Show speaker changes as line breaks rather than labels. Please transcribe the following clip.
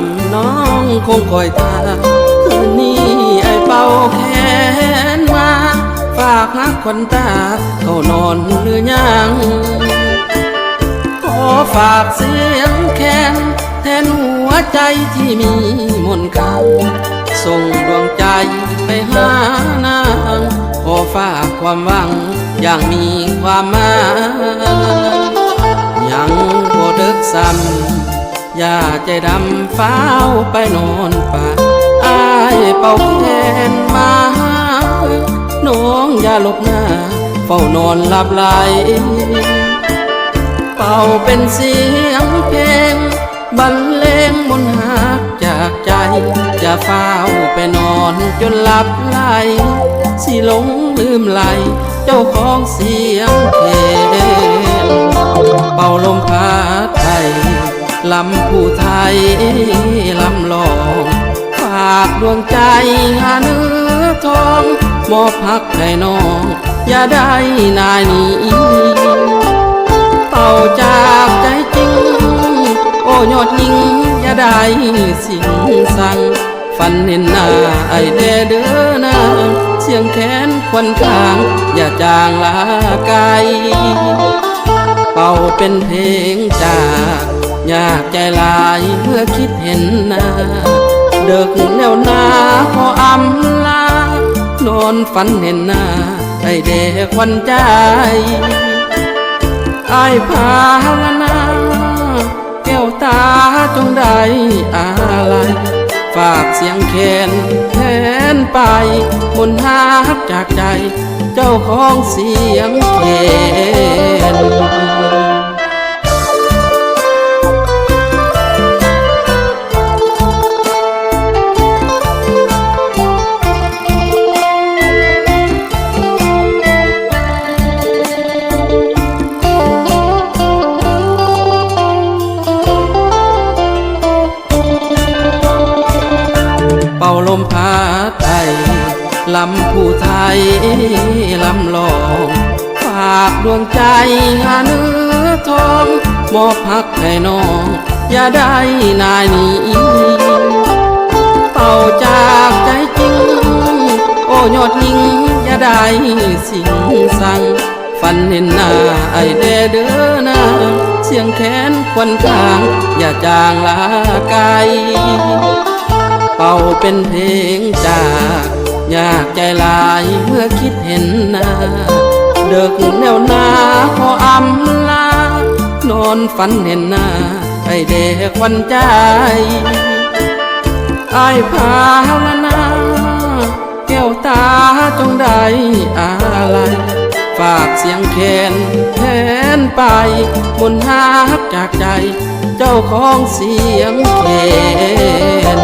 ำน้องคงคอยท่าคืนนี้ไอ้เป่าแขนมาฝากหักควันตาเขานอนหรือยังขอฝากเสียงแคนแทนหัวใจที่มีมนต์ขลังส่งดวงใจไปหานางขอฝากความหวังอย่างมีความหมายยังบ่ดึกซ้ำอย่าใจดำฟ้าวไปนอนป่าอ้ายเป่าแขนมาน้องอย่าหลบหน้าเฝ้านอนหลับไหลเป่าเป็นเสียงเพลงบรรเลงมนต์หักจากใจอย่าฟ้าวไปนอนจนหลับไหลสิหลงลืมไหลเจ้าของเสียงเพลงเป่าลมพาไทยลำผู้ไทยลำลองฝากดวงใจหาเนื้อทองมอบพักให้น้องอย่าได้นายหนีเป่าจากใจจริงโอ้ยอดยิงอย่าได้สิ่งสั่งฝันเห็นหน้าไอเด้อหน้าเสียงแขนควันข้างอย่าจางลาไกลเป่าเป็นเพลงจากอยากใจลายเมื่อคิดเห็นหน้าเดึกแล้วนาขออำลานอนฝันเห็นหน้าไอเด็กควันใจไอภาวนาแก้วตาจงได้อะไรฝากเสียงแคนแทนไปมนต์หักจากใจเจ้าของเสียงแคนเป่าลมพาไทยลำผู้ไทยลำลองฝากดวงใจหาเนื้อทองมอบพักให้น้องอย่าได้นายหนีเป่าจากใจจริงโอ้ยอดยิงอย่าได้สิ่งสั่งฝันเห็นหน้าไอเด้อหน้าเสียงแขนควันข้างอย่าจางลาไกลเป่าเป็นเพลงจากอยากใจลายเมื่อคิดเห็นหน้าเดึกแนวนาขออำลานอนฝันเห็นหน้าไอเด็กควันใจไอภาวนาแก้วตาจงได้อะไรฝากเสียงแคนแทนไปมนต์หักจากใจเจ้าของเสียงแคน